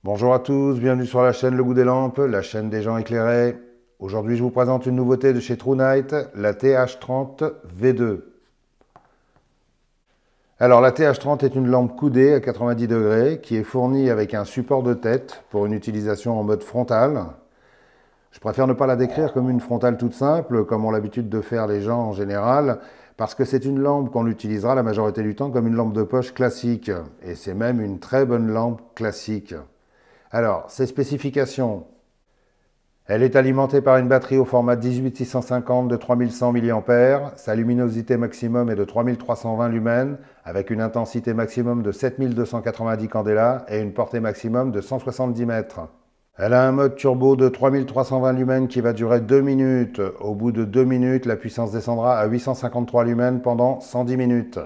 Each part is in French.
Bonjour à tous, bienvenue sur la chaîne Le Goût des Lampes, la chaîne des gens éclairés. Aujourd'hui, je vous présente une nouveauté de chez TrueNight, la TH30 V2. Alors, la TH30 est une lampe coudée à 90 degrés qui est fournie avec un support de tête pour une utilisation en mode frontal. Je préfère ne pas la décrire comme une frontale toute simple, comme ont l'habitude de faire les gens en général, parce que c'est une lampe qu'on utilisera la majorité du temps comme une lampe de poche classique. Et c'est même une très bonne lampe classique. Alors, ses spécifications. Elle est alimentée par une batterie au format 18650 de 3100 mAh. Sa luminosité maximum est de 3320 lumens avec une intensité maximum de 7290 candela et une portée maximum de 170 mètres. Elle a un mode turbo de 3320 lumens qui va durer 2 minutes. Au bout de 2 minutes, la puissance descendra à 853 lumens pendant 110 minutes.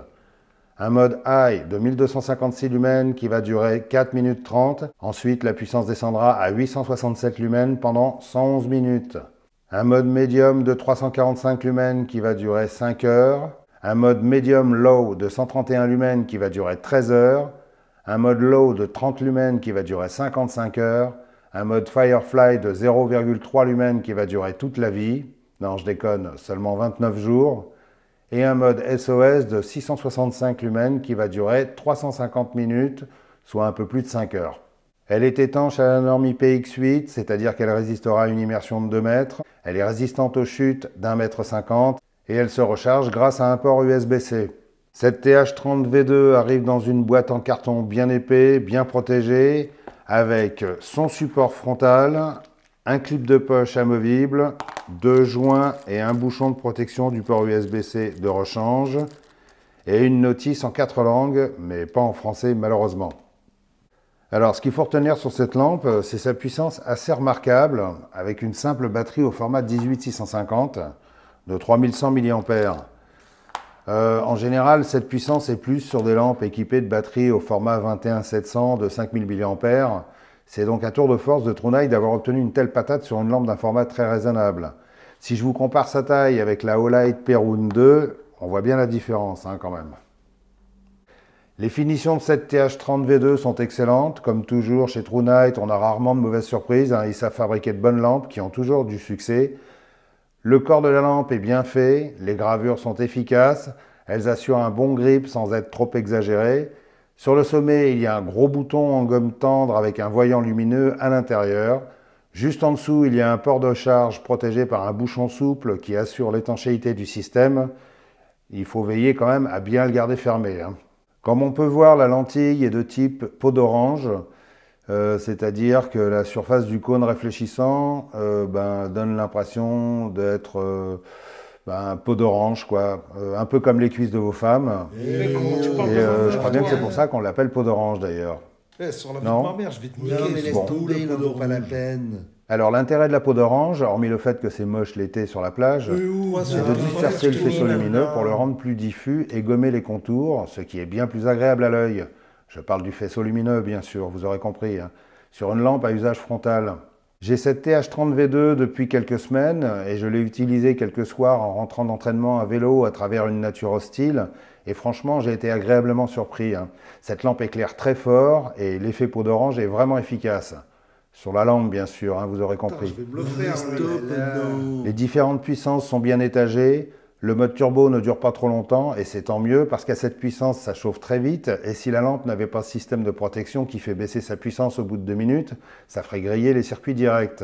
Un mode High de 1256 lumens qui va durer 4 minutes 30. Ensuite, la puissance descendra à 867 lumens pendant 111 minutes. Un mode Medium de 345 lumens qui va durer 5 heures. Un mode Medium Low de 131 lumens qui va durer 13 heures. Un mode Low de 30 lumens qui va durer 55 heures. Un mode Firefly de 0,3 lumens qui va durer toute la vie. Non, je déconne, seulement 29 jours. Et un mode SOS de 665 lumens qui va durer 350 minutes, soit un peu plus de 5 heures. Elle est étanche à la norme IPX8, c'est-à-dire qu'elle résistera à une immersion de 2 mètres. Elle est résistante aux chutes d'1,50 m et elle se recharge grâce à un port USB-C. Cette TH30 V2 arrive dans une boîte en carton bien épais, bien protégée, avec son support frontal, un clip de poche amovible, 2 joints et un bouchon de protection du port USB-C de rechange, et une notice en 4 langues, mais pas en français malheureusement. Alors, ce qu'il faut retenir sur cette lampe, c'est sa puissance assez remarquable, avec une simple batterie au format 18650 de 3100 mAh. En général, cette puissance est plus sur des lampes équipées de batteries au format 21700 de 5000 mAh. C'est donc un tour de force de TrueNight d'avoir obtenu une telle patate sur une lampe d'un format très raisonnable. Si je vous compare sa taille avec la Olight Perun 2, on voit bien la différence quand même. Les finitions de cette TH30 V2 sont excellentes. Comme toujours chez TrueNight, on a rarement de mauvaises surprises. Ils savent fabriquer de bonnes lampes qui ont toujours du succès. Le corps de la lampe est bien fait, les gravures sont efficaces, elles assurent un bon grip sans être trop exagérées. Sur le sommet, il y a un gros bouton en gomme tendre avec un voyant lumineux à l'intérieur. Juste en dessous, il y a un port de charge protégé par un bouchon souple qui assure l'étanchéité du système. Il faut veiller quand même à bien le garder fermé. Comme on peut voir, la lentille est de type peau d'orange. C'est-à-dire que la surface du cône réfléchissant donne l'impression d'être peau d'orange, quoi. Un peu comme les cuisses de vos femmes. Et je crois bien que c'est pour ça qu'on l'appelle peau d'orange d'ailleurs. Sur la vie de Non? ma mère, je vais te niquer. Non, mais laisse Bon. tomber, il n'en vaut pas la peine. Alors l'intérêt de la peau d'orange, hormis le fait que c'est moche l'été sur la plage, c'est de disperser le faisceau lumineux pour le rendre plus diffus et gommer les contours, ce qui est bien plus agréable à l'œil. Je parle du faisceau lumineux, bien sûr, vous aurez compris, sur une lampe à usage frontal. J'ai cette TH30 V2 depuis quelques semaines et je l'ai utilisée quelques soirs en rentrant d'entraînement à vélo à travers une nature hostile. Et franchement, j'ai été agréablement surpris. Cette lampe éclaire très fort et l'effet peau d'orange est vraiment efficace. Sur la lampe, bien sûr, vous aurez compris. Je vais me le faire. Les différentes puissances sont bien étagées. Le mode turbo ne dure pas trop longtemps et c'est tant mieux parce qu'à cette puissance, ça chauffe très vite. Et si la lampe n'avait pas ce système de protection qui fait baisser sa puissance au bout de 2 minutes, ça ferait griller les circuits directs.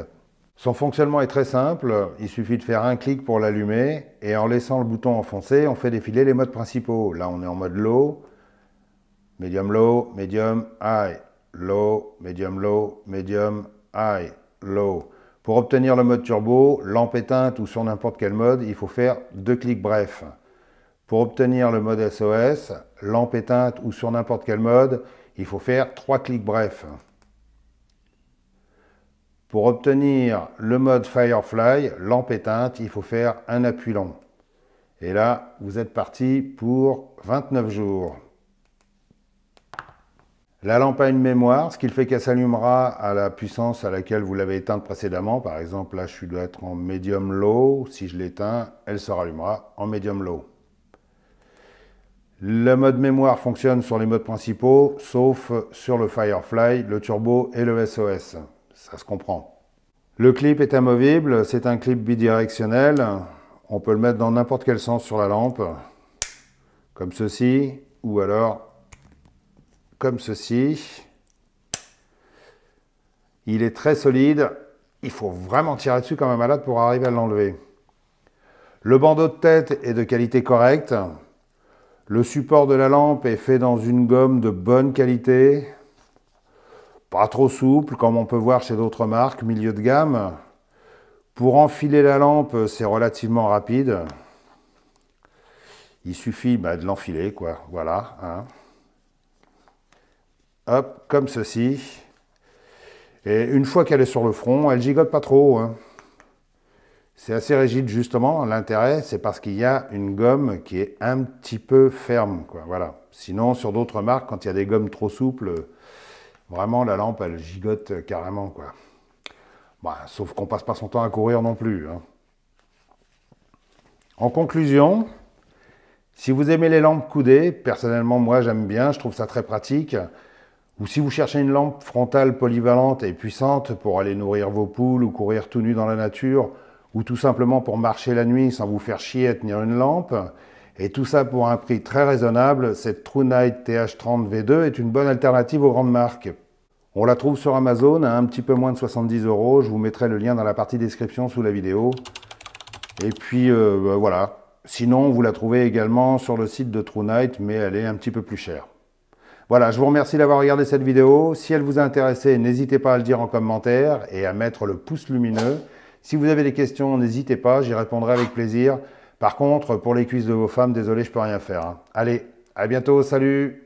Son fonctionnement est très simple. Il suffit de faire un clic pour l'allumer et en laissant le bouton enfoncé, on fait défiler les modes principaux. Là, on est en mode low, medium, high, low, medium, high, low. Pour obtenir le mode turbo, lampe éteinte ou sur n'importe quel mode, il faut faire 2 clics brefs. Pour obtenir le mode SOS, lampe éteinte ou sur n'importe quel mode, il faut faire 3 clics brefs. Pour obtenir le mode Firefly, lampe éteinte, il faut faire un appui long. Et là, vous êtes parti pour 29 jours. La lampe a une mémoire, ce qui fait qu'elle s'allumera à la puissance à laquelle vous l'avez éteinte précédemment. Par exemple, là, je dois être en medium low. Si je l'éteins, elle se rallumera en medium low. Le mode mémoire fonctionne sur les modes principaux, sauf sur le Firefly, le Turbo et le SOS. Ça se comprend. Le clip est amovible, c'est un clip bidirectionnel. On peut le mettre dans n'importe quel sens sur la lampe, comme ceci, ou alors comme ceci. Il est très solide, il faut vraiment tirer dessus comme un malade pour arriver à l'enlever. Le bandeau de tête est de qualité correcte. Le support de la lampe est fait dans une gomme de bonne qualité, pas trop souple comme on peut voir chez d'autres marques, milieu de gamme. Pour enfiler la lampe, c'est relativement rapide. Il suffit de l'enfiler, quoi, voilà. Hein. Hop, comme ceci. Et une fois qu'elle est sur le front, elle gigote pas trop. Hein. C'est assez rigide justement, l'intérêt c'est parce qu'il y a une gomme qui est un petit peu ferme, quoi, voilà. Sinon sur d'autres marques, quand il y a des gommes trop souples, vraiment la lampe elle gigote carrément, quoi. Sauf qu'on passe pas son temps à courir non plus. Hein. En conclusion, si vous aimez les lampes coudées, personnellement moi j'aime bien, je trouve ça très pratique. Ou si vous cherchez une lampe frontale polyvalente et puissante pour aller nourrir vos poules ou courir tout nu dans la nature, ou tout simplement pour marcher la nuit sans vous faire chier à tenir une lampe, et tout ça pour un prix très raisonnable, cette TrueNight TH30 V2 est une bonne alternative aux grandes marques. On la trouve sur Amazon à un petit peu moins de 70 €, je vous mettrai le lien dans la partie description sous la vidéo. Et puis voilà, sinon vous la trouvez également sur le site de TrueNight, mais elle est un petit peu plus chère. Voilà, je vous remercie d'avoir regardé cette vidéo. Si elle vous a intéressé, n'hésitez pas à le dire en commentaire et à mettre le pouce lumineux. Si vous avez des questions, n'hésitez pas, j'y répondrai avec plaisir. Par contre, pour les cuisses de vos femmes, désolé, je peux rien faire. Hein. Allez, à bientôt, salut!